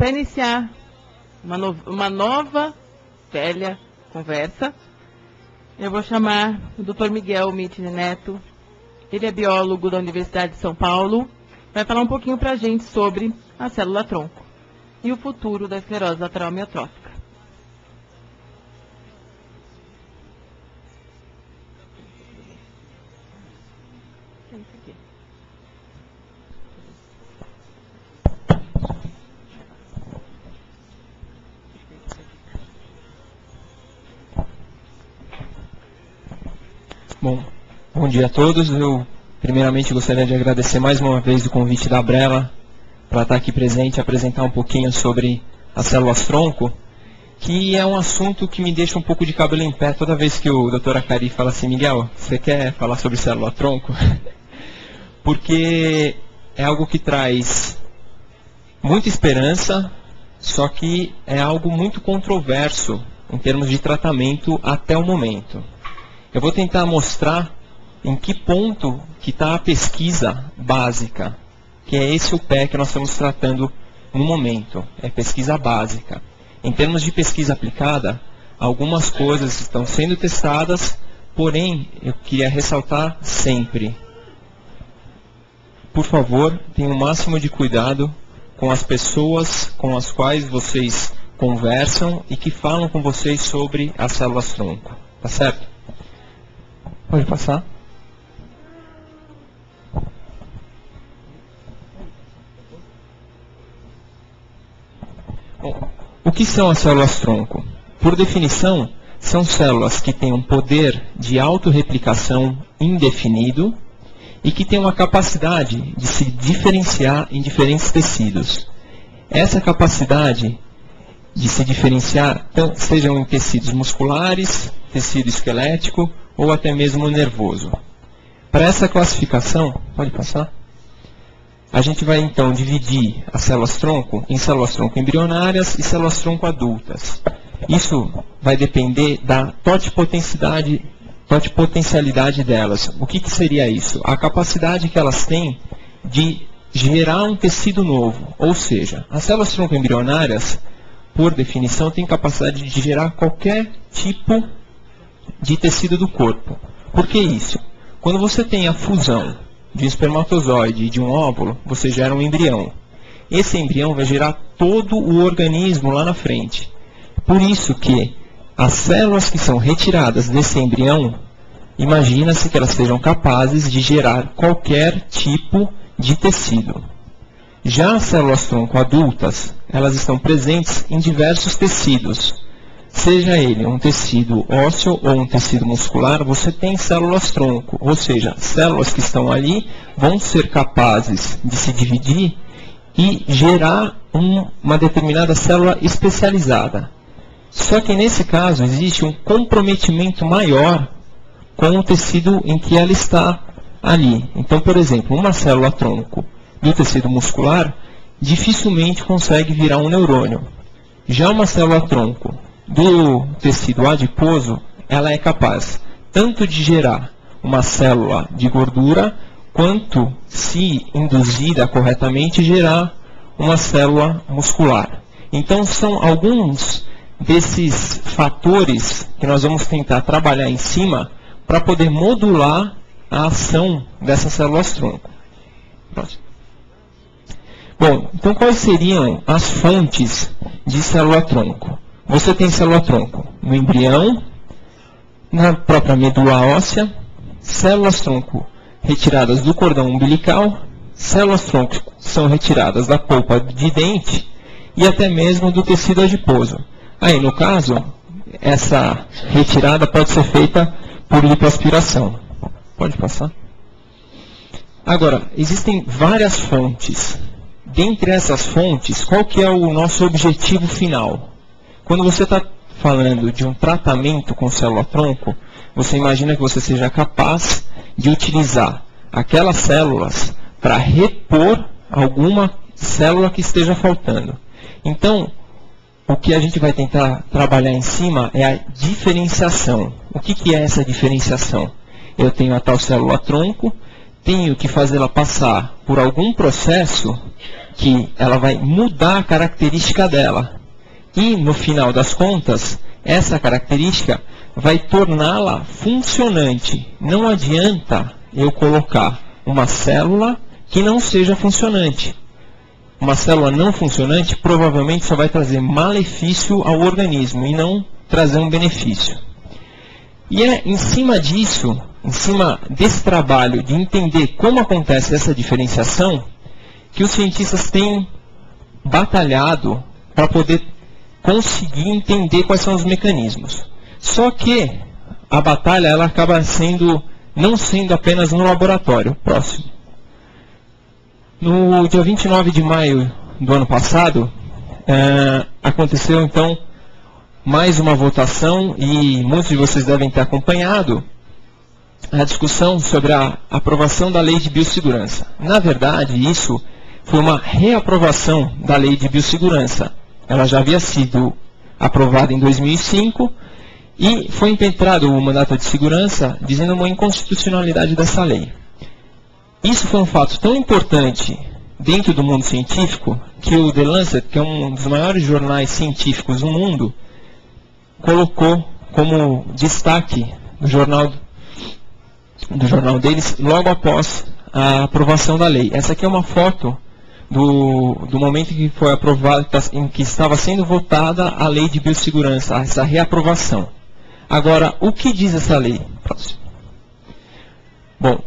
Para iniciar uma nova, velha conversa, eu vou chamar o Dr. Miguel Mitini Neto. Ele é biólogo da Universidade de São Paulo. Vai falar um pouquinho para a gente sobre a célula-tronco e o futuro da esclerose lateral amiotrófica. Bom dia a todos. Eu primeiramente gostaria de agradecer mais uma vez o convite da Brela para estar aqui presente e apresentar um pouquinho sobre as células-tronco, que é um assunto que me deixa um pouco de cabelo em pé toda vez que o Dr. Acari fala assim: Miguel, você quer falar sobre célula-tronco? Porque é algo que traz muita esperança, só que é algo muito controverso em termos de tratamento até o momento. Eu vou tentar mostrar em que ponto que está a pesquisa básica, que é esse o pé que nós estamos tratando no momento, é pesquisa básica. Em termos de pesquisa aplicada, algumas coisas estão sendo testadas, porém, eu queria ressaltar sempre, por favor, tenham o máximo de cuidado com as pessoas com as quais vocês conversam e que falam com vocês sobre as células-tronco, tá certo? Pode passar. Bom, o que são as células-tronco? Por definição, são células que têm um poder de autorreplicação indefinido e que têm uma capacidade de se diferenciar em diferentes tecidos. Essa capacidade de se diferenciar, sejam em tecidos musculares, tecido esquelético ou até mesmo nervoso. Para essa classificação, pode passar? A gente vai então dividir as células-tronco em células-tronco embrionárias e células-tronco adultas. Isso vai depender da totipotencialidade delas. O que seria isso? A capacidade que elas têm de gerar um tecido novo. Ou seja, as células-tronco embrionárias, por definição, têm capacidade de gerar qualquer tipo de tecido do corpo. Por que isso? Quando você tem a fusão de um espermatozoide e de um óvulo, você gera um embrião. Esse embrião vai gerar todo o organismo lá na frente. Por isso que as células que são retiradas desse embrião, imagina-se que elas sejam capazes de gerar qualquer tipo de tecido. Já as células-tronco adultas, elas estão presentes em diversos tecidos. Seja ele um tecido ósseo ou um tecido muscular, você tem células-tronco, ou seja, células que estão ali vão ser capazes de se dividir e gerar uma determinada célula especializada. Só que nesse caso existe um comprometimento maior com o tecido em que ela está ali. Então, por exemplo, uma célula-tronco do tecido muscular dificilmente consegue virar um neurônio. Já uma célula-tronco do tecido adiposo, ela é capaz tanto de gerar uma célula de gordura, quanto, se induzida corretamente, gerar uma célula muscular. Então, são alguns desses fatores que nós vamos tentar trabalhar em cima para poder modular a ação dessas células-tronco. Próximo. Bom, então quais seriam as fontes de célula-tronco? Você tem célula-tronco no embrião, na própria medula óssea, células-tronco retiradas do cordão umbilical, células-tronco são retiradas da polpa de dente e até mesmo do tecido adiposo. Aí, no caso, essa retirada pode ser feita por lipoaspiração. Pode passar? Agora, existem várias fontes. Dentre essas fontes, qual que é o nosso objetivo final? Quando você está falando de um tratamento com célula-tronco, você imagina que você seja capaz de utilizar aquelas células para repor alguma célula que esteja faltando. Então, o que a gente vai tentar trabalhar em cima é a diferenciação. O que é essa diferenciação? Eu tenho a tal célula-tronco, tenho que fazê-la passar por algum processo que ela vai mudar a característica dela. E, no final das contas, essa característica vai torná-la funcionante. Não adianta eu colocar uma célula que não seja funcionante. Uma célula não funcionante provavelmente só vai trazer malefício ao organismo e não trazer um benefício. E é em cima disso, em cima desse trabalho de entender como acontece essa diferenciação, que os cientistas têm batalhado para poder conseguir entender quais são os mecanismos. Só que a batalha ela acaba não sendo apenas no laboratório. Próximo. No dia 29 de maio do ano passado, aconteceu então mais uma votação, e muitos de vocês devem ter acompanhado a discussão sobre a aprovação da Lei de Biossegurança. Na verdade, isso foi uma reaprovação da Lei de Biossegurança. Ela já havia sido aprovada em 2005 e foi impetrado o mandato de segurança dizendo uma inconstitucionalidade dessa lei. Isso foi um fato tão importante dentro do mundo científico que o The Lancet, que é um dos maiores jornais científicos do mundo, colocou como destaque do jornal deles logo após a aprovação da lei. Essa aqui é uma foto do momento em que foi aprovada, em que estava sendo votada a lei de biossegurança, essa reaprovação. Agora, o que diz essa lei? Próximo. Bom,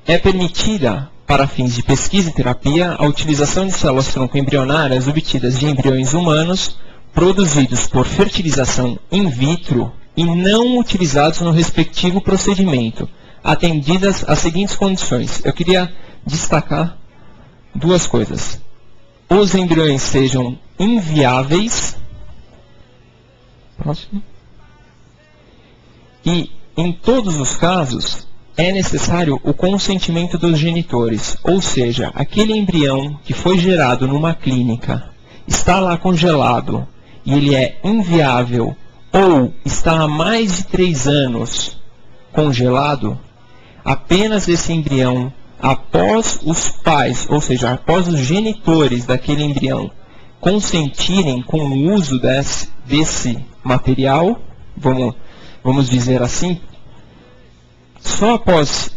é permitida, para fins de pesquisa e terapia, a utilização de células-tronco embrionárias obtidas de embriões humanos produzidos por fertilização in vitro e não utilizados no respectivo procedimento, atendidas as seguintes condições. Eu queria destacar duas coisas. Os embriões sejam inviáveis. Próximo. E, em todos os casos, é necessário o consentimento dos genitores, ou seja, aquele embrião que foi gerado numa clínica, está lá congelado, e ele é inviável, ou está há mais de 3 anos congelado, apenas esse embrião, após os pais, ou seja, após os genitores daquele embrião, consentirem com o uso desse material, vamos dizer assim, só após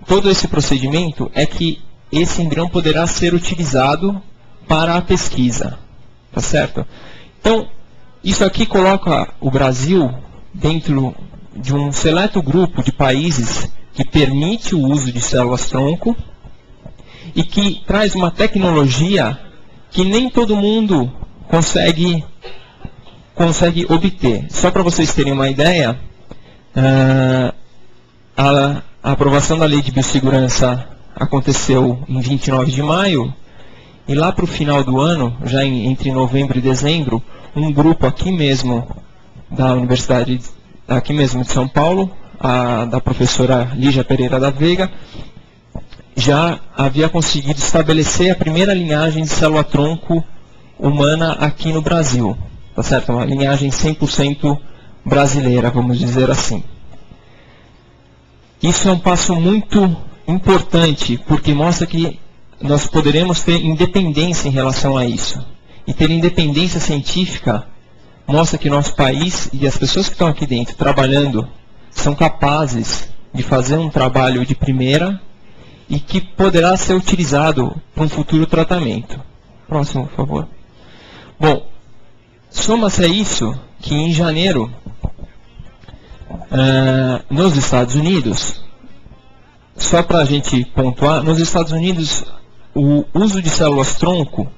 todo esse procedimento é que esse embrião poderá ser utilizado para a pesquisa. Tá certo? Então, isso aqui coloca o Brasil dentro de um seleto grupo de países que permite o uso de células-tronco e que traz uma tecnologia que nem todo mundo consegue obter. Só para vocês terem uma ideia, a aprovação da Lei de Biossegurança aconteceu em 29 de maio, e lá para o final do ano, já entre novembro e dezembro, um grupo aqui mesmo da Universidade, aqui mesmo de São Paulo, da professora Lígia Pereira da Veiga, já havia conseguido estabelecer a primeira linhagem de célula-tronco humana aqui no Brasil. Tá certo? Uma linhagem 100% brasileira, vamos dizer assim. Isso é um passo muito importante, porque mostra que nós poderemos ter independência em relação a isso. E ter independência científica mostra que nosso país e as pessoas que estão aqui dentro trabalhando são capazes de fazer um trabalho de primeira e que poderá ser utilizado para um futuro tratamento. Próximo, por favor. Bom, soma-se a isso que em janeiro, nos Estados Unidos, só para a gente pontuar, nos Estados Unidos o uso de células-tronco,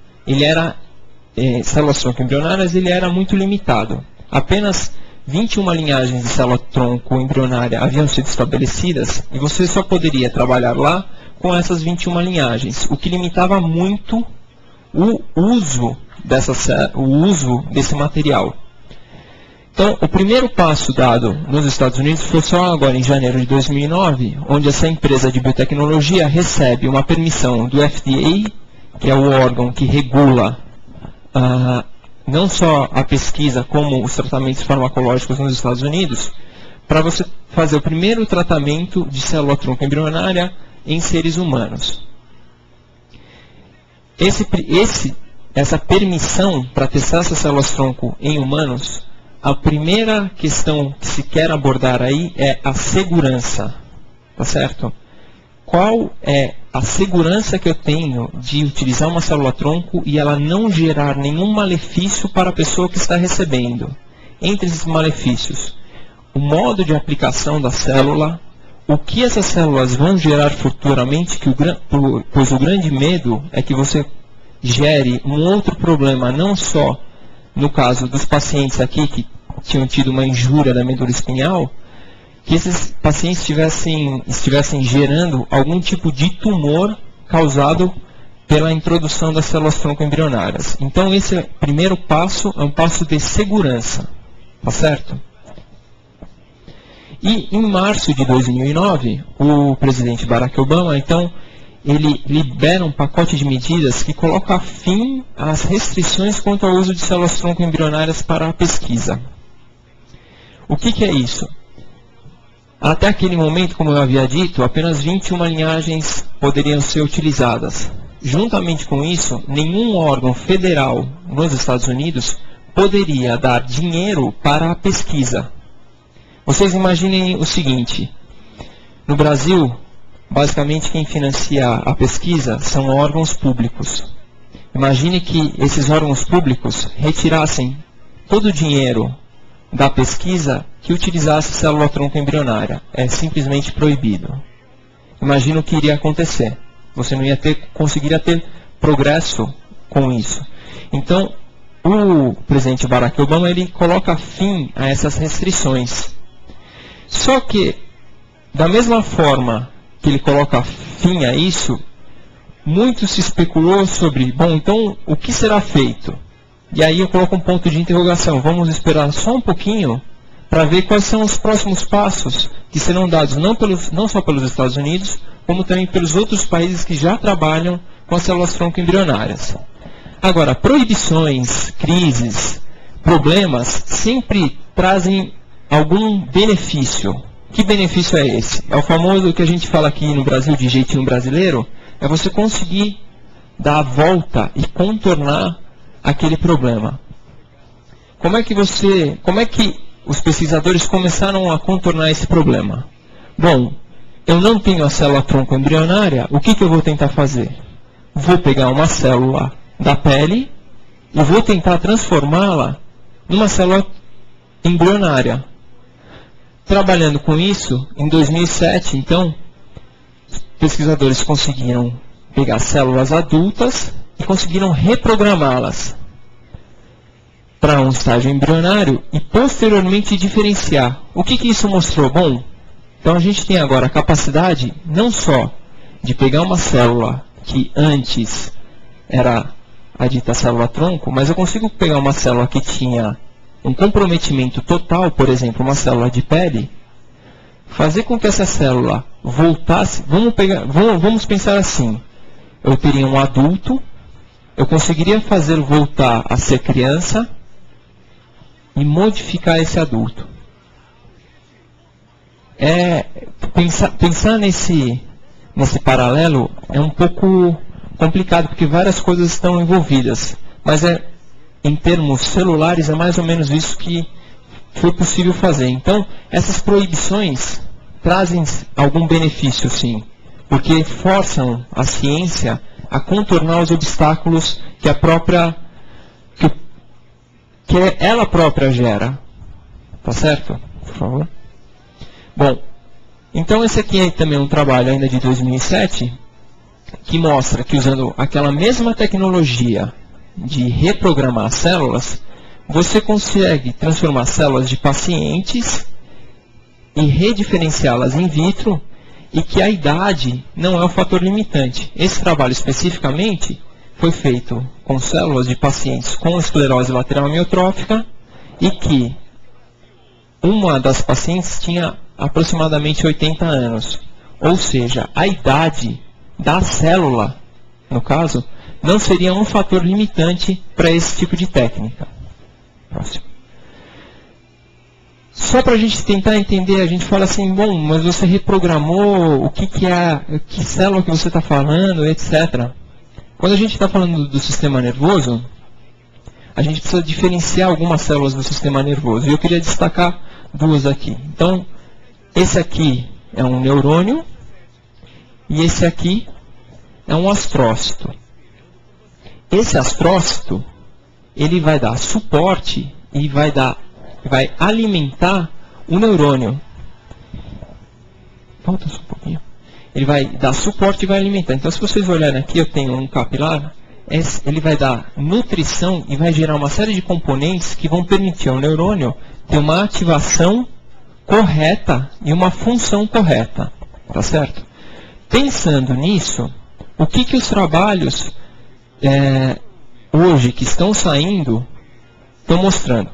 células-tronco embrionárias, ele era muito limitado. Apenas 21 linhagens de célula-tronco embrionária haviam sido estabelecidas e você só poderia trabalhar lá com essas 21 linhagens, o que limitava muito o uso desse material. Então, o primeiro passo dado nos Estados Unidos foi só agora em janeiro de 2009, onde essa empresa de biotecnologia recebe uma permissão do FDA, que é o órgão que regula não só a pesquisa, como os tratamentos farmacológicos nos Estados Unidos, para você fazer o primeiro tratamento de célula-tronco embrionária em seres humanos. essa permissão para testar essas células-tronco em humanos, a primeira questão que se quer abordar aí é a segurança, tá certo? Qual é a segurança que eu tenho de utilizar uma célula-tronco e ela não gerar nenhum malefício para a pessoa que está recebendo? Entre esses malefícios, o modo de aplicação da célula, o que essas células vão gerar futuramente, pois o grande medo é que você gere um outro problema, não só no caso dos pacientes aqui que tinham tido uma injúria da medula espinhal, que esses pacientes estivessem gerando algum tipo de tumor causado pela introdução das células-tronco embrionárias. Então esse primeiro passo é um passo de segurança, tá certo? E em março de 2009, o presidente Barack Obama, então, ele libera um pacote de medidas que coloca fim às restrições quanto ao uso de células-tronco embrionárias para a pesquisa. O que é isso? Até aquele momento, como eu havia dito, apenas 21 linhagens poderiam ser utilizadas. Juntamente com isso, nenhum órgão federal nos Estados Unidos poderia dar dinheiro para a pesquisa. Vocês imaginem o seguinte: no Brasil, basicamente quem financia a pesquisa são órgãos públicos. Imagine que esses órgãos públicos retirassem todo o dinheiro da pesquisa que utilizasse célula-tronco embrionária. É simplesmente proibido. Imagina o que iria acontecer. Você não ia conseguiria ter progresso com isso. Então, o presidente Barack Obama, ele coloca fim a essas restrições. Só que, da mesma forma que ele coloca fim a isso, muito se especulou sobre, bom, então, o que será feito? E aí eu coloco um ponto de interrogação. Vamos esperar só um pouquinho para ver quais são os próximos passos que serão dados não só pelos Estados Unidos, como também pelos outros países que já trabalham com as células-tronco embrionárias. Agora, proibições, crises, problemas sempre trazem algum benefício. Que benefício é esse? É o famoso que a gente fala aqui no Brasil de jeitinho brasileiro, é você conseguir dar a volta e contornar aquele problema. Como é que os pesquisadores começaram a contornar esse problema? Bom, eu não tenho a célula-tronco embrionária, o que eu vou tentar fazer? Vou pegar uma célula da pele e vou tentar transformá-la numa célula embrionária. Trabalhando com isso, em 2007, então, os pesquisadores conseguiram pegar células adultas e conseguiram reprogramá-las para um estágio embrionário e posteriormente diferenciar. O que isso mostrou? Bom, então a gente tem agora a capacidade não só de pegar uma célula que antes era a dita célula-tronco, mas eu consigo pegar uma célula que tinha um comprometimento total, por exemplo, uma célula de pele, fazer com que essa célula voltasse. Vamos pensar assim: eu teria um adulto, eu conseguiria fazer voltar a ser criança e modificar esse adulto. Pensar nesse paralelo é um pouco complicado, porque várias coisas estão envolvidas, mas em termos celulares é mais ou menos isso que foi possível fazer. Então, essas proibições trazem algum benefício, sim, porque forçam a ciência a contornar os obstáculos que ela própria gera. Tá certo? Por favor. Bom, então esse aqui é também um trabalho ainda de 2007, que mostra que usando aquela mesma tecnologia de reprogramar células, você consegue transformar células de pacientes e rediferenciá-las in vitro, e que a idade não é o fator limitante. Esse trabalho especificamente foi feito com células de pacientes com esclerose lateral amiotrófica e que uma das pacientes tinha aproximadamente 80 anos. Ou seja, a idade da célula, no caso, não seria um fator limitante para esse tipo de técnica. Próximo. Só para a gente tentar entender, a gente fala assim, bom, mas você reprogramou, que célula que você está falando, etc. Quando a gente está falando do sistema nervoso, a gente precisa diferenciar algumas células do sistema nervoso. E eu queria destacar duas aqui. Então, esse aqui é um neurônio e esse aqui é um astrócito. Esse astrócito, ele vai dar suporte e vai alimentar o neurônio. Volta só um pouquinho. Ele vai dar suporte e vai alimentar. Então, se vocês olharem aqui, eu tenho um capilar. Ele vai dar nutrição e vai gerar uma série de componentes que vão permitir ao neurônio ter uma ativação correta e uma função correta. Tá certo? Pensando nisso, o que os trabalhos hoje que estão saindo estão mostrando?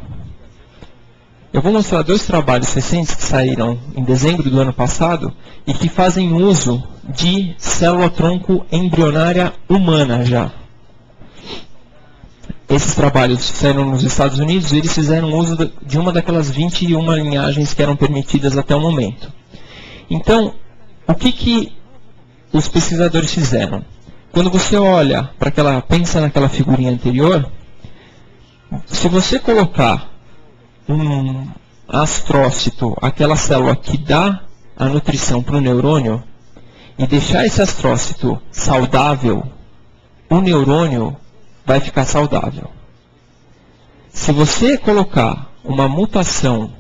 Eu vou mostrar dois trabalhos recentes que saíram em dezembro do ano passado e que fazem uso de célula-tronco embrionária humana já. Esses trabalhos saíram nos Estados Unidos e eles fizeram uso de uma daquelas 21 linhagens que eram permitidas até o momento. Então, o que os pesquisadores fizeram? Quando você olha para pensa naquela figurinha anterior, se você colocar um astrócito, aquela célula que dá a nutrição para o neurônio, e deixar esse astrócito saudável, o neurônio vai ficar saudável. Se você colocar uma mutação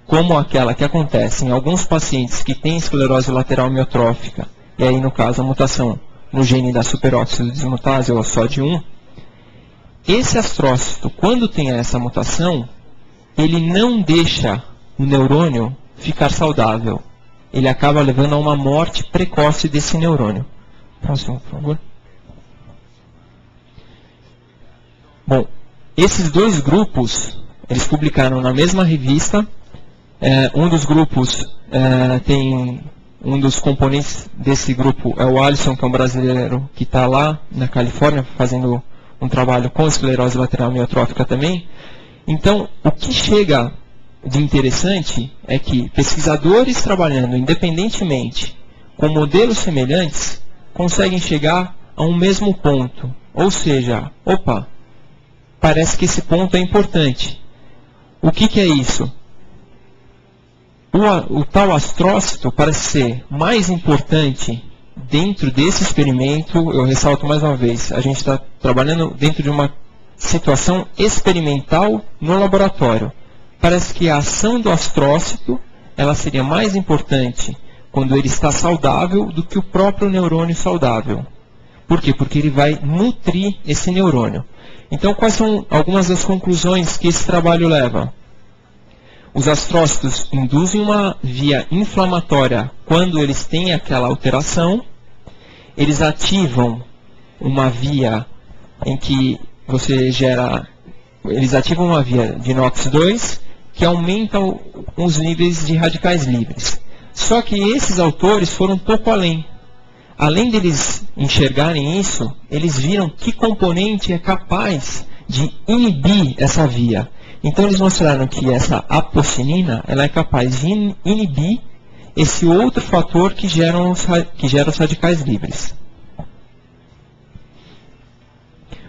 como aquela que acontece em alguns pacientes que têm esclerose lateral amiotrófica, e aí no caso a mutação no gene da superóxido dismutase ou a SOD1, esse astrócito, quando tem essa mutação, ele não deixa o neurônio ficar saudável. Ele acaba levando a uma morte precoce desse neurônio. Próximo, por favor. Bom, esses dois grupos, eles publicaram na mesma revista. Um dos grupos tem... Um dos componentes desse grupo é o Alisson, que é um brasileiro que está lá na Califórnia fazendo um trabalho com esclerose lateral amiotrófica também. Então, o que chega de interessante é que pesquisadores trabalhando independentemente com modelos semelhantes conseguem chegar a um mesmo ponto. Ou seja, parece que esse ponto é importante. O que é isso? O tal astrócito parece ser mais importante dentro desse experimento. Eu ressalto mais uma vez, a gente está trabalhando dentro de uma situação experimental no laboratório. Parece que a ação do astrócito ela seria mais importante quando ele está saudável do que o próprio neurônio saudável. Por quê? Porque ele vai nutrir esse neurônio. Então, quais são algumas das conclusões que esse trabalho leva? Os astrócitos induzem uma via inflamatória quando eles têm aquela alteração. Eles ativam uma via em que eles ativam uma via de NOX2 que aumenta os níveis de radicais livres. Só que esses autores foram um pouco além. Além deles enxergarem isso, eles viram que componente é capaz de inibir essa via. Então eles mostraram que essa apocinina ela é capaz de inibir esse outro fator que gera os radicais livres.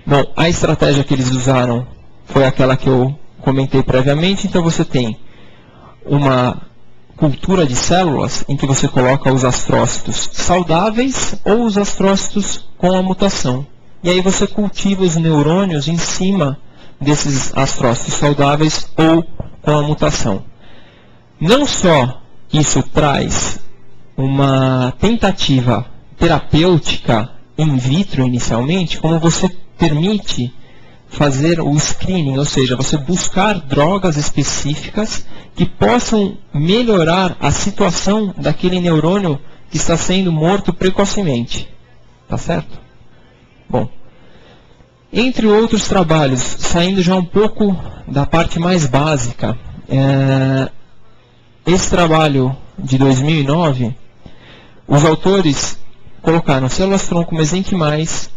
Bom, a estratégia que eles usaram foi aquela que eu comentei previamente. Então você tem uma cultura de células em que você coloca os astrócitos saudáveis ou os astrócitos com a mutação. E aí você cultiva os neurônios em cima desses astrócitos saudáveis ou com a mutação. Não só isso traz uma tentativa terapêutica in vitro inicialmente, como você permite fazer o screening, ou seja, você buscar drogas específicas que possam melhorar a situação daquele neurônio que está sendo morto precocemente. Tá certo? Bom, entre outros trabalhos, saindo já um pouco da parte mais básica, esse trabalho de 2009, os autores colocaram células-tronco mesenquimais,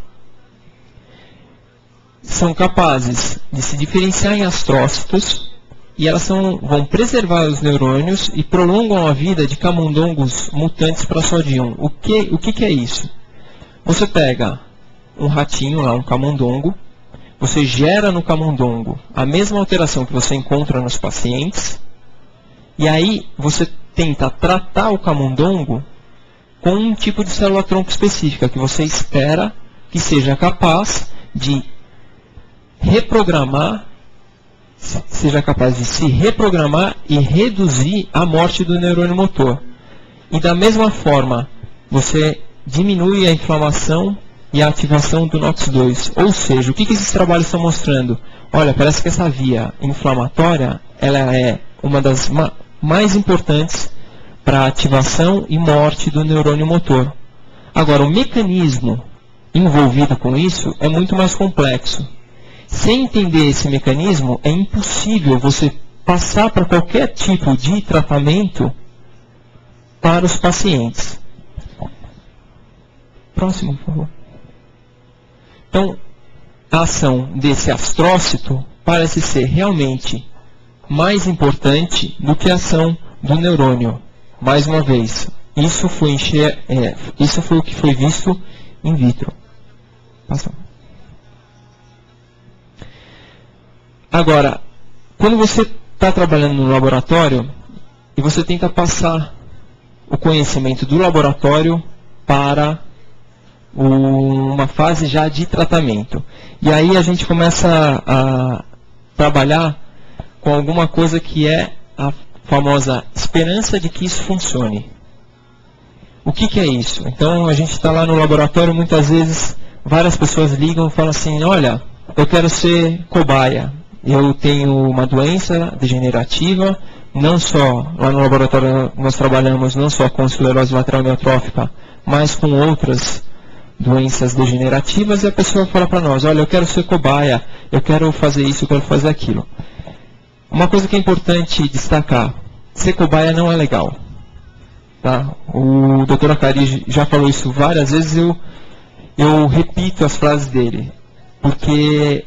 são capazes de se diferenciar em astrócitos e elas vão preservar os neurônios e prolongam a vida de camundongos mutantes para SOD1. O que é isso? Você pega um ratinho lá, um camundongo, você gera no camundongo a mesma alteração que você encontra nos pacientes, e aí você tenta tratar o camundongo com um tipo de célula-tronco específica, que você espera que seja capaz de reprogramar, seja capaz de se reprogramar e reduzir a morte do neurônio motor. E da mesma forma, você diminui a inflamação e a ativação do NOX2. Ou seja, o que esses trabalhos estão mostrando? Olha, parece que essa via inflamatória, ela é uma das mais importantes para a ativação e morte do neurônio motor. Agora, o mecanismo envolvido com isso é muito mais complexo. Sem entender esse mecanismo, é impossível você passar para qualquer tipo de tratamento para os pacientes. Próximo, por favor. Então, a ação desse astrócito parece ser realmente mais importante do que a ação do neurônio. Mais uma vez, isso foi o que foi visto in vitro. Passa. Agora, quando você está trabalhando no laboratório e você tenta passar o conhecimento do laboratório para uma fase já de tratamento. E aí a gente começa a trabalhar com alguma coisa que é a famosa esperança de que isso funcione. O que é isso? Então a gente está lá no laboratório, muitas vezes várias pessoas ligam e falam assim, olha, eu quero ser cobaia, eu tenho uma doença degenerativa, não só, lá no laboratório nós trabalhamos não só com esclerose lateral amiotrófica, mas com outras doenças degenerativas, e a pessoa fala para nós, olha, eu quero ser cobaia, eu quero fazer isso, eu quero fazer aquilo. Uma coisa que é importante destacar, ser cobaia não é legal. Tá? O Dr. Akari já falou isso várias vezes, eu repito as frases dele, porque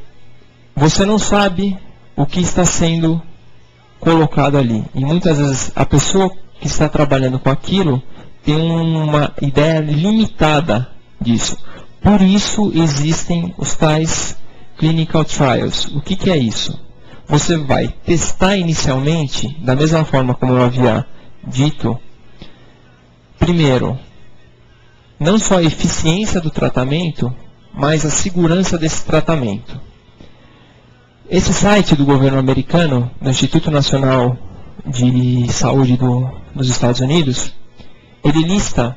você não sabe o que está sendo colocado ali. E muitas vezes a pessoa que está trabalhando com aquilo tem uma ideia limitada disso. Por isso existem os tais clinical trials. O que é isso? Você vai testar inicialmente, da mesma forma como eu havia dito, primeiro, não só a eficiência do tratamento, mas a segurança desse tratamento. Esse site do governo americano, do Instituto Nacional de Saúde dos Estados Unidos, ele lista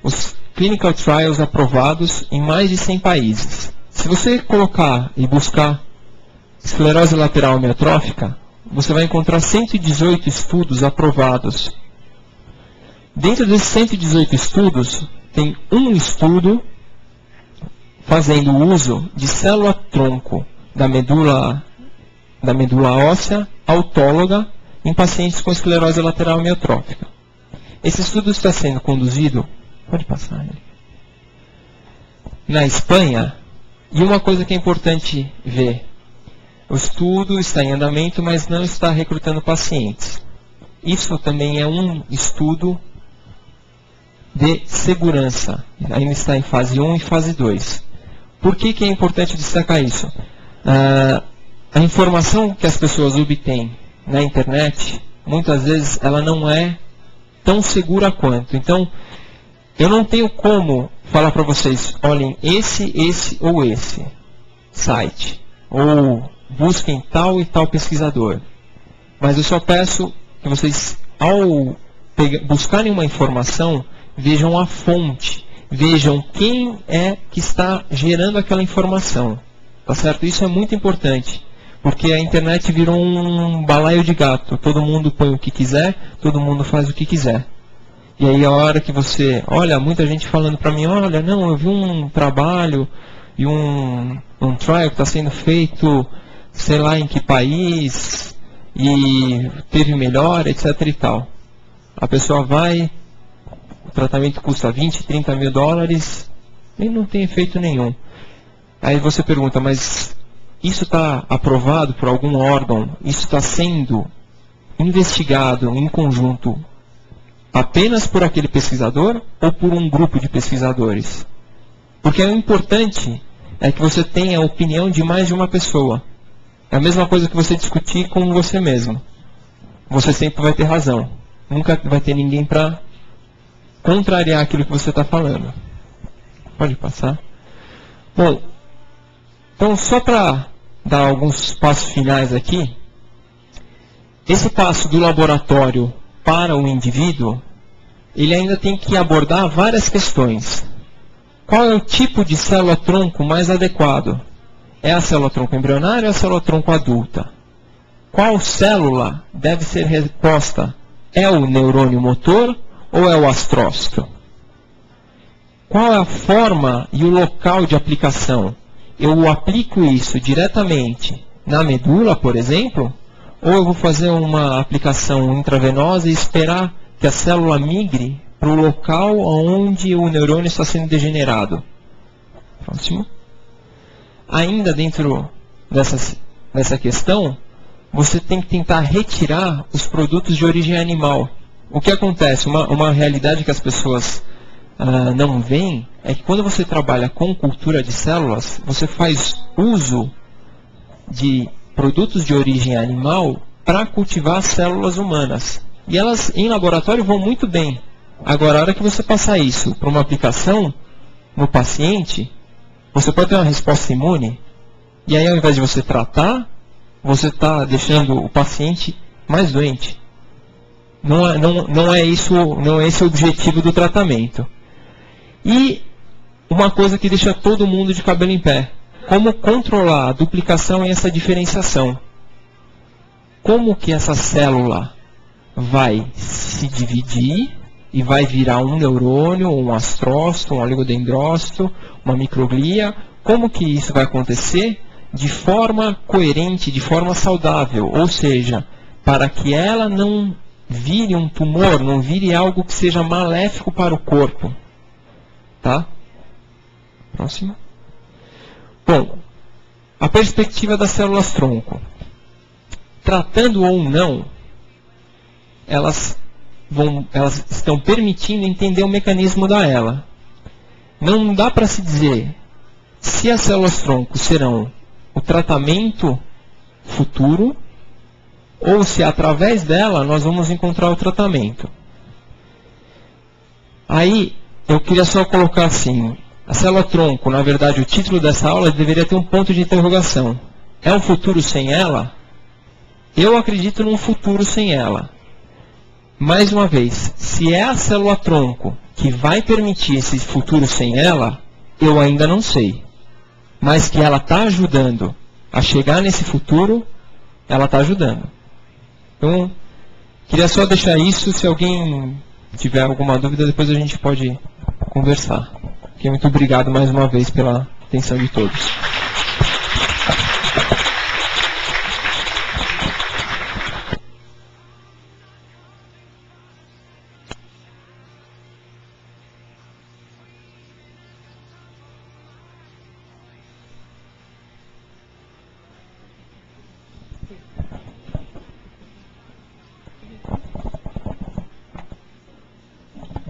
os clinical trials aprovados em mais de 100 países. Se você colocar e buscar esclerose lateral amiotrófica, você vai encontrar 118 estudos aprovados. Dentro desses 118 estudos, tem um estudo fazendo uso de célula-tronco da medula óssea autóloga em pacientes com esclerose lateral amiotrófica. Esse estudo está sendo conduzido, pode passar ele, na Espanha, e uma coisa que é importante ver, o estudo está em andamento, mas não está recrutando pacientes. Isso também é um estudo de segurança, ainda está em fase 1 e fase 2. Por que é importante destacar isso? A informação que as pessoas obtêm na internet, muitas vezes ela não é tão segura quanto. Então, eu não tenho como falar para vocês, olhem, esse ou esse site, ou busquem tal e tal pesquisador. Mas eu só peço que vocês, ao buscarem uma informação, vejam a fonte, vejam quem é que está gerando aquela informação. Tá certo? Isso é muito importante, porque a internet virou um balaio de gato. Todo mundo põe o que quiser, todo mundo faz o que quiser. E aí a hora que você, olha, muita gente falando para mim, olha, não, eu vi um trabalho e um trial que está sendo feito, sei lá em que país, e teve melhora, etc e tal. A pessoa vai, o tratamento custa 20, 30 mil dólares e não tem efeito nenhum. Aí você pergunta, mas isso está aprovado por algum órgão? Isso está sendo investigado em conjunto apenas por aquele pesquisador ou por um grupo de pesquisadores? Porque é importante é que você tenha a opinião de mais de uma pessoa. É a mesma coisa que você discutir com você mesmo. Você sempre vai ter razão. Nunca vai ter ninguém para contrariar aquilo que você está falando. Pode passar. Bom, então só para dar alguns passos finais aqui, esse passo do laboratório para o indivíduo, ele ainda tem que abordar várias questões. Qual é o tipo de célula-tronco mais adequado? É a célula-tronco embrionária ou a célula-tronco adulta? Qual célula deve ser reposta? É o neurônio motor ou é o astrócito? Qual é a forma e o local de aplicação? Eu aplico isso diretamente na medula, por exemplo, ou eu vou fazer uma aplicação intravenosa e esperar que a célula migre para o local onde o neurônio está sendo degenerado? Próximo. Ainda dentro dessa questão, você tem que tentar retirar os produtos de origem animal. O que acontece? Uma realidade que as pessoas não veem é que quando você trabalha com cultura de células, você faz uso de produtos de origem animal para cultivar células humanas. E elas em laboratório vão muito bem. Agora, a hora que você passar isso para uma aplicação no paciente, você pode ter uma resposta imune, e aí ao invés de você tratar, você está deixando o paciente mais doente. Não é esse o objetivo do tratamento. E uma coisa que deixa todo mundo de cabelo em pé: como controlar a duplicação e essa diferenciação? Como que essa célula vai se dividir e vai virar um neurônio, um astrócito, um oligodendrócito, uma microglia? Como que isso vai acontecer de forma coerente, de forma saudável? Ou seja, para que ela não vire um tumor, não vire algo que seja maléfico para o corpo. Tá? Próximo. Bom, a perspectiva das células-tronco. Tratando ou não, elas estão permitindo entender o mecanismo da ela. Não dá para se dizer se as células-tronco serão o tratamento futuro ou se através dela nós vamos encontrar o tratamento. Aí eu queria só colocar assim: a célula-tronco, na verdade o título dessa aula deveria ter um ponto de interrogação. É um futuro sem ela? Eu acredito num futuro sem ela. Mais uma vez, se é a célula-tronco que vai permitir esse futuro sem ela, eu ainda não sei. Mas que ela está ajudando a chegar nesse futuro, ela está ajudando. Então, queria só deixar isso. Se alguém tiver alguma dúvida, depois a gente pode conversar. Muito obrigado mais uma vez pela atenção de todos.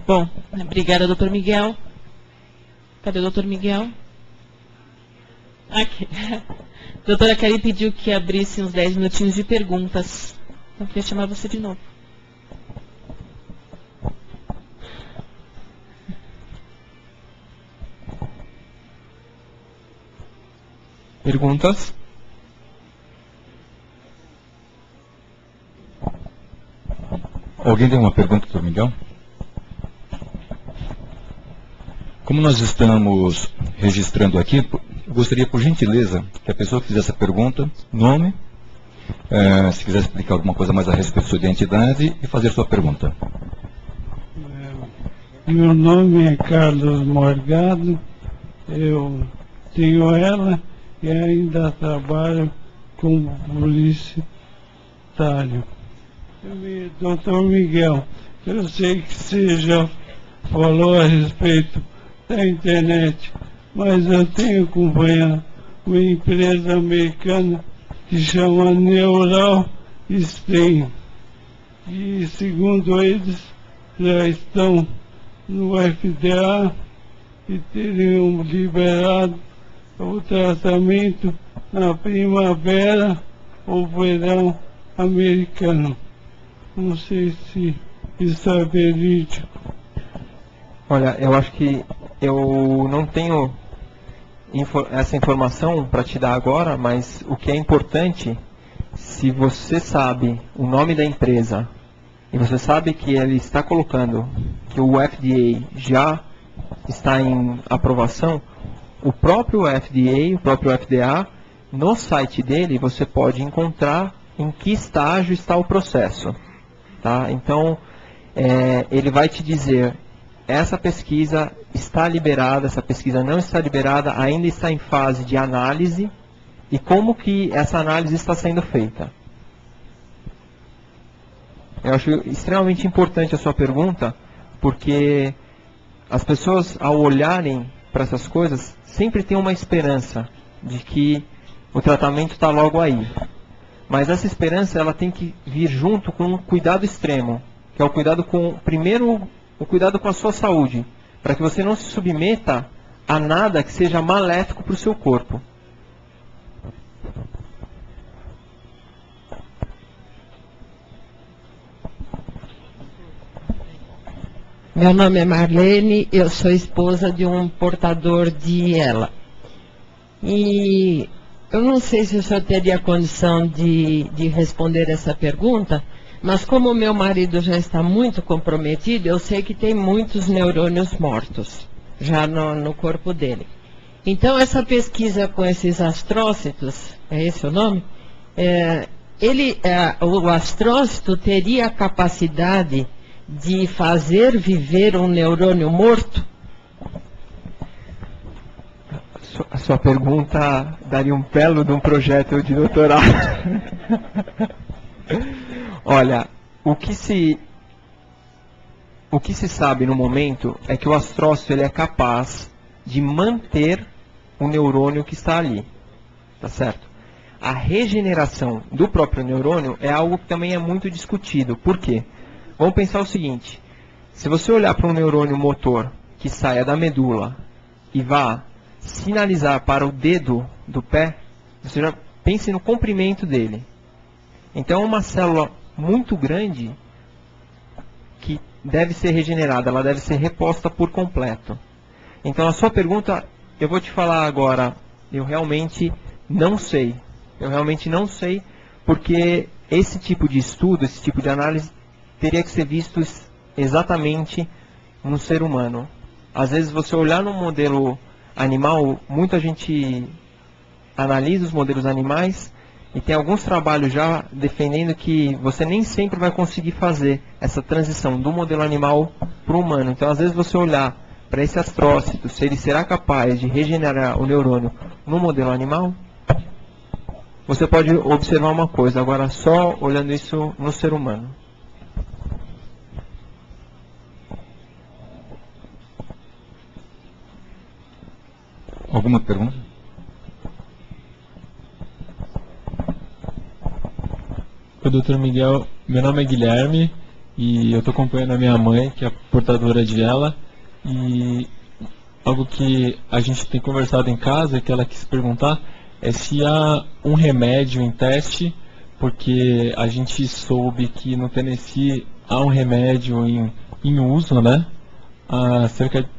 Bom, obrigada, doutor Miguel. Cadê o doutor Miguel? Aqui. A doutora Kelly pediu que abrisse uns 10 minutinhos de perguntas. Então, eu queria chamar você de novo. Perguntas? Alguém tem uma pergunta, doutor Miguel? Como nós estamos registrando aqui, eu gostaria, por gentileza, que a pessoa que fizesse a pergunta, nome, se quiser explicar alguma coisa mais a respeito da sua identidade e fazer sua pergunta. Meu nome é Carlos Morgado, eu tenho ela e ainda trabalho como publicitário. Doutor Miguel, eu sei que você já falou a respeito da internet, mas eu tenho acompanhado uma empresa americana que chama Neural Stem. E segundo eles, já estão no FDA e teriam liberado o tratamento na primavera ou verão americano. Não sei se isso é verídico. Olha, eu acho que eu não tenho essa informação para te dar agora, mas o que é importante, se você sabe o nome da empresa e você sabe que ele está colocando que o FDA já está em aprovação, o próprio FDA, o próprio FDA, no site dele você pode encontrar em que estágio está o processo. Tá? Então, ele vai te dizer, essa pesquisa está liberada, essa pesquisa não está liberada, ainda está em fase de análise, e como que essa análise está sendo feita. Eu acho extremamente importante a sua pergunta, porque as pessoas, ao olharem para essas coisas, sempre têm uma esperança de que o tratamento está logo aí. Mas essa esperança ela tem que vir junto com um cuidado extremo, que é o cuidado com, primeiro, o cuidado com a sua saúde, para que você não se submeta a nada que seja maléfico para o seu corpo. Meu nome é Marlene, eu sou esposa de um portador de ELA. E eu não sei se o senhor teria condição de responder essa pergunta, mas como o meu marido já está muito comprometido, eu sei que tem muitos neurônios mortos já no corpo dele. Então, essa pesquisa com esses astrócitos, é esse o nome? O astrócito teria a capacidade de fazer viver um neurônio morto? A sua pergunta daria um belo de um projeto de doutorado. Olha, o que se sabe no momento é que o astrócito ele é capaz de manter o neurônio que está ali, tá certo? A regeneração do próprio neurônio é algo que também é muito discutido. Por quê? Vamos pensar o seguinte, se você olhar para um neurônio motor que saia da medula e vá sinalizar para o dedo do pé, você já pense no comprimento dele. Então é uma célula muito grande que deve ser regenerada, ela deve ser reposta por completo. Então a sua pergunta, eu vou te falar agora, eu realmente não sei. Eu realmente não sei, porque esse tipo de estudo, esse tipo de análise, teria que ser visto exatamente no ser humano. Às vezes você olhar no modelo animal, muita gente analisa os modelos animais e tem alguns trabalhos já defendendo que você nem sempre vai conseguir fazer essa transição do modelo animal para o humano. Então, às vezes você olhar para esse astrócito, se ele será capaz de regenerar o neurônio no modelo animal, você pode observar uma coisa, agora só olhando isso no ser humano. Alguma pergunta? Oi, doutor Miguel. Meu nome é Guilherme e eu estou acompanhando a minha mãe, que é portadora de ELA. E algo que a gente tem conversado em casa, que ela quis perguntar, é se há um remédio em teste, porque a gente soube que no Tennessee há um remédio em uso, né? Há cerca de...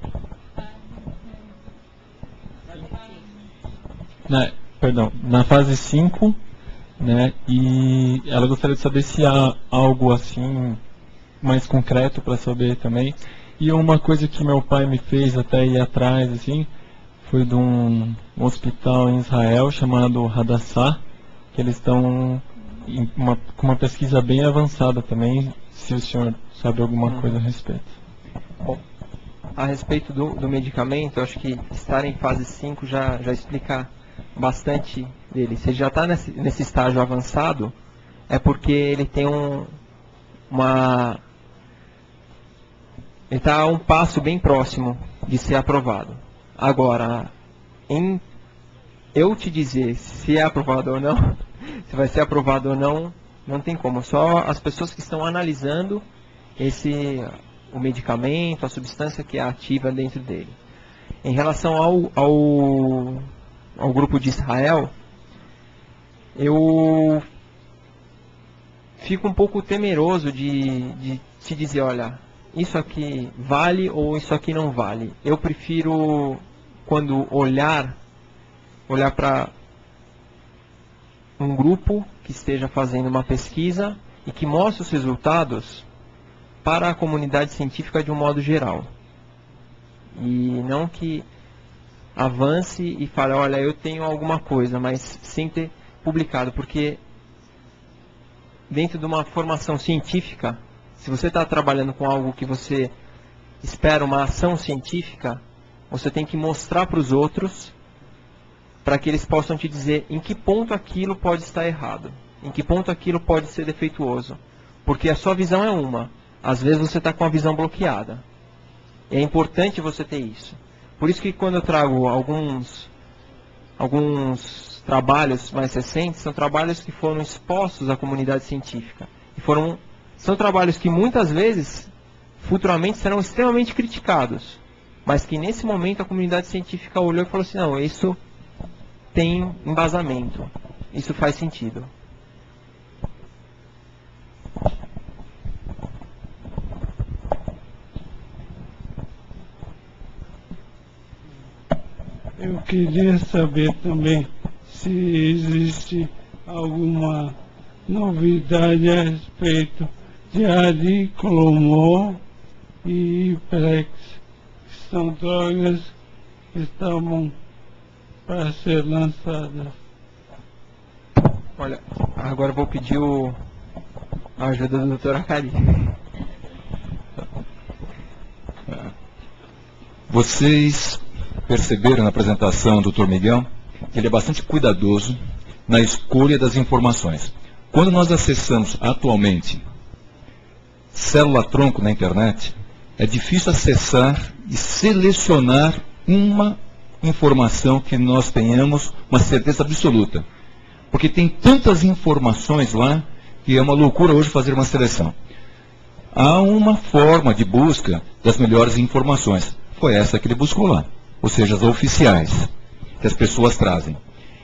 na fase 5, né? E ela gostaria de saber se há algo assim mais concreto para saber também. E uma coisa que meu pai me fez até ir atrás, assim, foi de um hospital em Israel chamado Hadassah, que eles estão com uma pesquisa bem avançada também, se o senhor sabe alguma coisa a respeito. Bom, a respeito do medicamento, eu acho que estar em fase 5 já explica bastante dele. Se ele já está nesse estágio avançado, é porque ele tem ele está a um passo bem próximo de ser aprovado. Agora, eu te dizer se é aprovado ou não, se vai ser aprovado ou não, não tem como. Só as pessoas que estão analisando o medicamento, a substância que é ativa dentro dele. Em relação ao ao grupo de Israel, eu fico um pouco temeroso de te dizer, olha, isso aqui vale ou isso aqui não vale. Eu prefiro, quando olhar para um grupo que esteja fazendo uma pesquisa e que mostre os resultados para a comunidade científica de um modo geral. E não que avance e fale, olha, eu tenho alguma coisa, mas sem ter publicado, porque dentro de uma formação científica, se você está trabalhando com algo que você espera uma ação científica, você tem que mostrar para os outros, para que eles possam te dizer em que ponto aquilo pode estar errado, em que ponto aquilo pode ser defeituoso. Porque a sua visão é uma, às vezes você está com a visão bloqueada. É importante você ter isso. Por isso que quando eu trago alguns trabalhos mais recentes, são trabalhos que foram expostos à comunidade científica. E são trabalhos que muitas vezes, futuramente, serão extremamente criticados. Mas que nesse momento a comunidade científica olhou e falou assim, não, isso tem embasamento, isso faz sentido. Eu queria saber também se existe alguma novidade a respeito de Ariclomor e Prex, que são drogas que estavam para ser lançadas. Olha, agora eu vou pedir a ajuda do Dr. Acari. Vocês perceberam na apresentação do Dr. Miguel que ele é bastante cuidadoso na escolha das informações. Quando nós acessamos atualmente célula-tronco na internet, é difícil acessar e selecionar uma informação que nós tenhamos uma certeza absoluta. Porque tem tantas informações lá que é uma loucura hoje fazer uma seleção. Há uma forma de busca das melhores informações. Foi essa que ele buscou lá. Ou seja, as oficiais, que as pessoas trazem.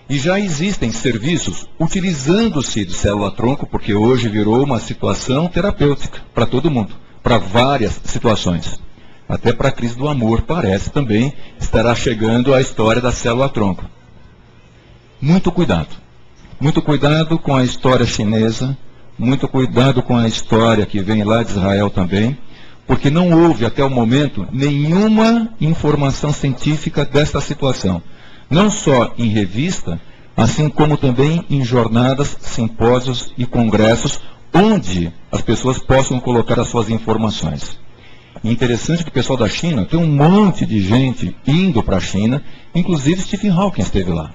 E já existem serviços utilizando-se de célula-tronco, porque hoje virou uma situação terapêutica para todo mundo, para várias situações. Até para a crise do amor, parece também, estará chegando a história da célula-tronco. Muito cuidado. Muito cuidado com a história chinesa, muito cuidado com a história que vem lá de Israel também, porque não houve até o momento nenhuma informação científica desta situação. Não só em revista, assim como também em jornadas, simpósios e congressos, onde as pessoas possam colocar as suas informações. E interessante que o pessoal da China, tem um monte de gente indo para a China, inclusive Stephen Hawking esteve lá.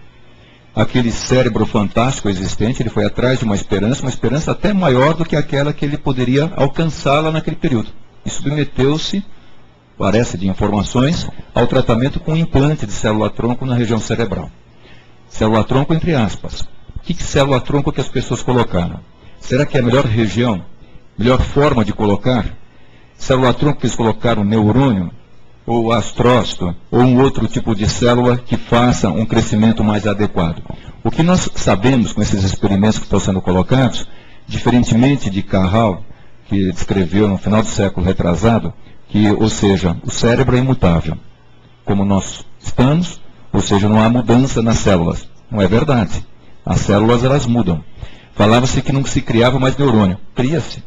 Aquele cérebro fantástico existente, ele foi atrás de uma esperança até maior do que aquela que ele poderia alcançar lá naquele período. E submeteu-se, parece, de informações, ao tratamento com implante de célula-tronco na região cerebral. Célula-tronco entre aspas. O que célula-tronco que as pessoas colocaram? Será que é a melhor região, melhor forma de colocar? Célula-tronco que eles colocaram neurônio, ou astrócito, ou um outro tipo de célula que faça um crescimento mais adequado. O que nós sabemos com esses experimentos que estão sendo colocados, diferentemente de Carral, que descreveu no final do século retrasado, que, ou seja, o cérebro é imutável, como nós estamos, ou seja, não há mudança nas células. Não é verdade. As células, elas mudam. Falava-se que não se criava mais neurônio. Cria-se.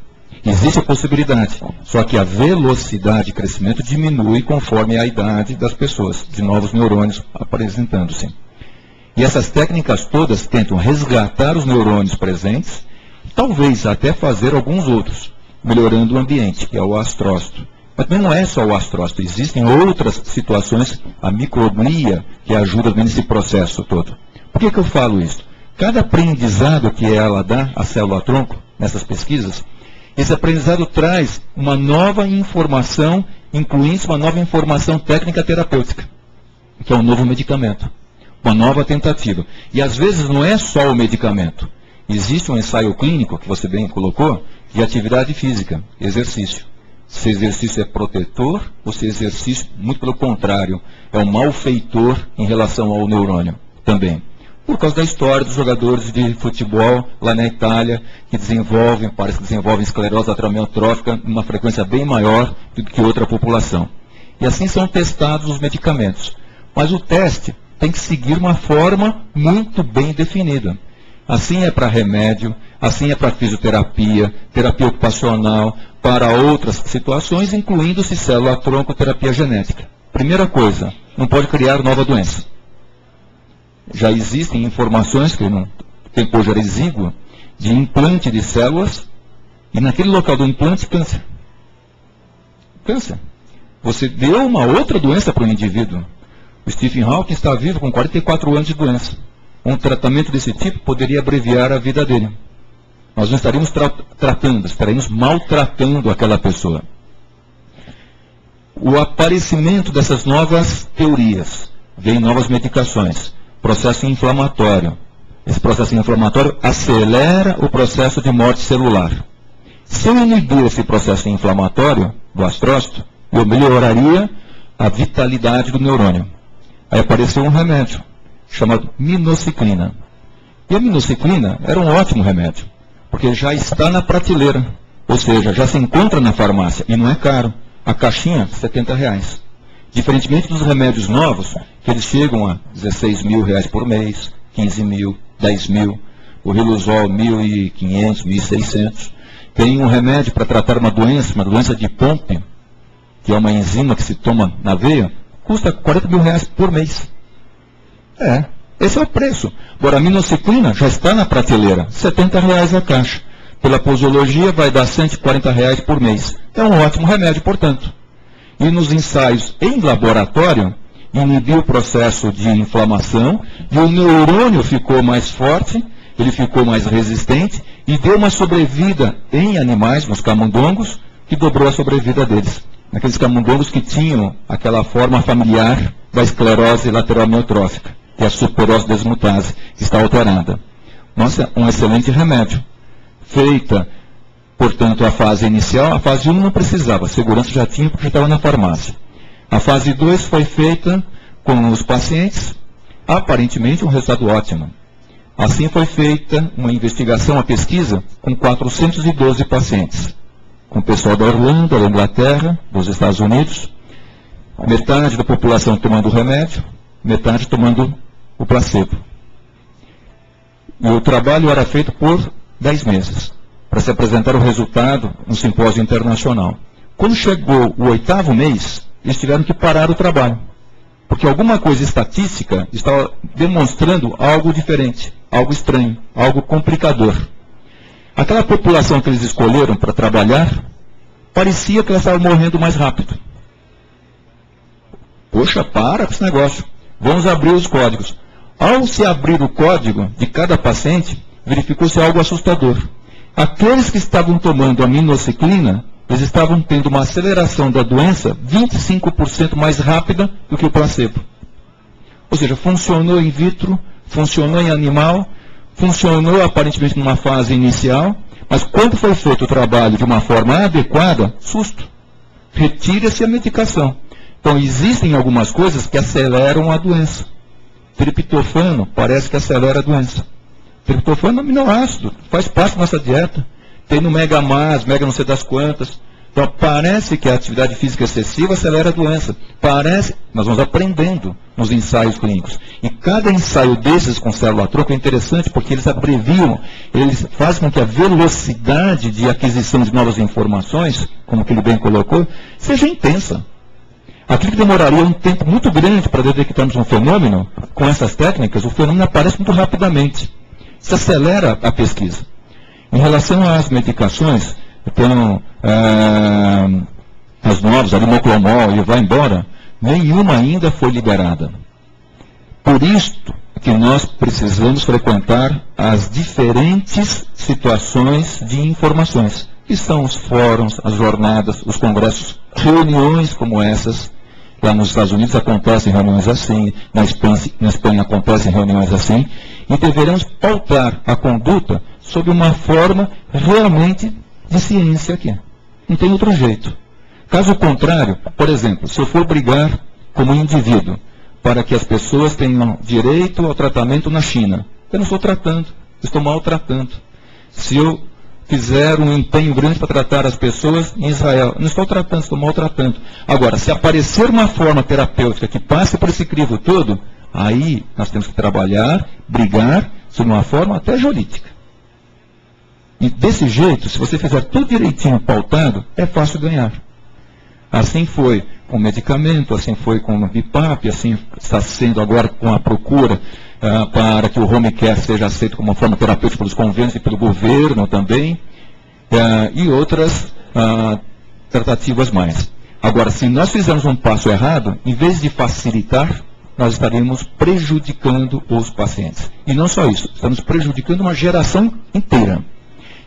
Existe a possibilidade, só que a velocidade de crescimento diminui conforme a idade das pessoas, de novos neurônios apresentando-se. E essas técnicas todas tentam resgatar os neurônios presentes, talvez até fazer alguns outros, melhorando o ambiente, que é o astrócito. Mas não é só o astrócito, existem outras situações, a microglia, que ajuda nesse processo todo. Por que eu falo isso? Cada aprendizado que ela dá, a célula-tronco, nessas pesquisas, esse aprendizado traz uma nova informação, incluindo uma nova informação técnica terapêutica, que é um novo medicamento, uma nova tentativa. E às vezes não é só o medicamento. Existe um ensaio clínico, que você bem colocou, de atividade física, exercício. Se exercício é protetor, ou se exercício, muito pelo contrário, é um malfeitor em relação ao neurônio. também. Por causa da história dos jogadores de futebol lá na Itália, que parece que desenvolvem esclerose lateral amiotrófica numa frequência bem maior do que outra população. E assim são testados os medicamentos. Mas o teste tem que seguir uma forma muito bem definida. Assim é para remédio, assim é para fisioterapia, terapia ocupacional, para outras situações, incluindo-se célula-tronco, terapia genética. Primeira coisa, não pode criar nova doença. Já existem informações, que no tempo hoje era exíguo, de implante de células, e naquele local do implante, câncer. Câncer. Você deu uma outra doença para o indivíduo. O Stephen Hawking está vivo com 44 anos de doença. Um tratamento desse tipo poderia abreviar a vida dele. Nós não estaríamos estaríamos maltratando aquela pessoa. O aparecimento dessas novas teorias, vem novas medicações, processo inflamatório. Esse processo inflamatório acelera o processo de morte celular. Se eu inibir esse processo inflamatório do astrócito, eu melhoraria a vitalidade do neurônio. Aí apareceu um remédio, chamado minociclina. E a minociclina era um ótimo remédio, porque já está na prateleira, ou seja, já se encontra na farmácia, e não é caro. A caixinha, R$70. Diferentemente dos remédios novos, que eles chegam a R$16.000 por mês, 15 mil, 10 mil, o Riluzol 1.500, 1.600. Tem um remédio para tratar uma doença de Pompe, que é uma enzima que se toma na veia, custa R$40.000 por mês. Esse é o preço. Agora, a minociclina já está na prateleira, R$70 a caixa. Pela posologia vai dar R$140 por mês. É um ótimo remédio, portanto. E nos ensaios em laboratório, inibiu o processo de inflamação, e o neurônio ficou mais forte, ele ficou mais resistente, e deu uma sobrevida em animais, nos camundongos, que dobrou a sobrevida deles. Naqueles camundongos que tinham aquela forma familiar da esclerose lateral amiotrófica, que é a superose desmutase, que está alterada. Nossa, um excelente remédio. Feita, portanto, a fase inicial, a fase 1 não precisava, a segurança já tinha porque já estava na farmácia. A fase 2 foi feita com os pacientes, aparentemente um resultado ótimo. Assim foi feita uma investigação, uma pesquisa, com 412 pacientes. Com o pessoal da Irlanda, da Inglaterra, dos Estados Unidos, metade da população tomando o remédio, metade tomando o placebo. E o trabalho era feito por 10 meses, para se apresentar o resultado no simpósio internacional. Quando chegou o 8º mês, eles tiveram que parar o trabalho, porque alguma coisa estatística estava demonstrando algo diferente, algo estranho, algo complicador. Aquela população que eles escolheram para trabalhar, parecia que ela estava morrendo mais rápido. Poxa, para com esse negócio. Vamos abrir os códigos. Ao se abrir o código de cada paciente, verificou-se algo assustador. Aqueles que estavam tomando a minociclina, eles estavam tendo uma aceleração da doença 25% mais rápida do que o placebo. Ou seja, funcionou in vitro, funcionou em animal, funcionou aparentemente numa fase inicial, mas quando foi feito o trabalho de uma forma adequada, susto. Retira-se a medicação. Então, existem algumas coisas que aceleram a doença. Triptofano parece que acelera a doença. Triptofano é um aminoácido, faz parte da nossa dieta. Tem no Mega Mais, Mega não sei das quantas. Então, parece que a atividade física excessiva acelera a doença. Parece, nós vamos aprendendo nos ensaios clínicos. E cada ensaio desses com célula-tronco é interessante porque eles abreviam, eles fazem com que a velocidade de aquisição de novas informações, como que ele bem colocou, seja intensa. Aquilo que demoraria um tempo muito grande para detectarmos um fenômeno, com essas técnicas, o fenômeno aparece muito rapidamente. Isso acelera a pesquisa. Em relação às medicações, então, as novas, a limoclomol e vai embora, nenhuma ainda foi liberada. Por isto que nós precisamos frequentar as diferentes situações de informações, que são os fóruns, as jornadas, os congressos, reuniões como essas. Lá nos Estados Unidos acontecem reuniões assim, na Espanha acontecem reuniões assim, e deveremos pautar a conduta sob uma forma realmente de ciência aqui. Não tem outro jeito. Caso contrário, por exemplo, se eu for brigar como indivíduo para que as pessoas tenham direito ao tratamento na China. Eu não estou tratando, estou maltratando. Se eu fizer um empenho grande para tratar as pessoas em Israel, eu não estou tratando, estou maltratando. Agora, se aparecer uma forma terapêutica que passe por esse crivo todo, aí nós temos que trabalhar, brigar, sobre uma forma até jurídica. E desse jeito, se você fizer tudo direitinho pautado, é fácil ganhar. Assim foi com medicamento, assim foi com o BIPAP, assim está sendo agora com a procura para que o home care seja aceito como uma forma terapêutica pelos convênios e pelo governo também, e outras tratativas mais. Agora, se nós fizermos um passo errado, em vez de facilitar, nós estaremos prejudicando os pacientes. E não só isso, estamos prejudicando uma geração inteira.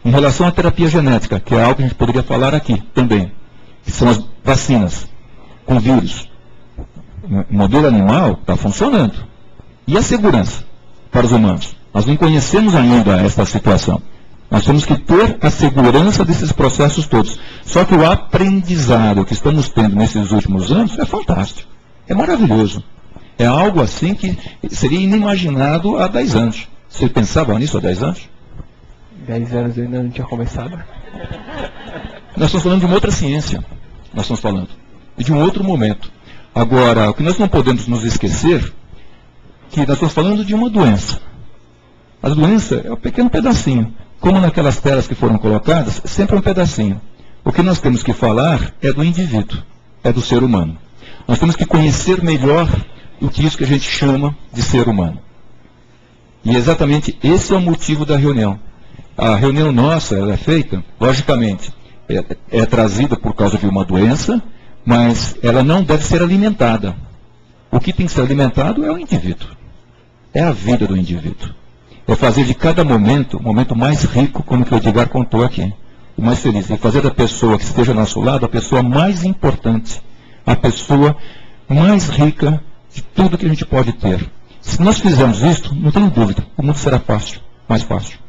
Em relação à terapia genética, que é algo que a gente poderia falar aqui também, que são as vacinas com vírus. O modelo animal está funcionando. E a segurança para os humanos? Nós não conhecemos ainda esta situação. Nós temos que ter a segurança desses processos todos. Só que o aprendizado que estamos tendo nesses últimos anos é fantástico. É maravilhoso. É algo assim que seria inimaginado há 10 anos. Você pensava nisso há 10 anos? 10 anos eu ainda não tinha começado. Nós estamos falando de uma outra ciência. Nós estamos falando. E de um outro momento. Agora, o que nós não podemos nos esquecer, que nós estamos falando de uma doença. A doença é um pequeno pedacinho. Como naquelas telas que foram colocadas, sempre é um pedacinho. O que nós temos que falar é do indivíduo, é do ser humano. Nós temos que conhecer melhor o que isso que a gente chama de ser humano. E exatamente esse é o motivo da reunião. A reunião nossa, ela é feita, logicamente, é trazida por causa de uma doença, mas ela não deve ser alimentada. O que tem que ser alimentado é o indivíduo. É a vida do indivíduo. É fazer de cada momento, o momento mais rico, como que o Edgar contou aqui. O mais feliz. É fazer da pessoa que esteja ao nosso lado a pessoa mais importante. A pessoa mais rica de tudo que a gente pode ter. Se nós fizermos isso, não tenho dúvida, o mundo será fácil, mais fácil.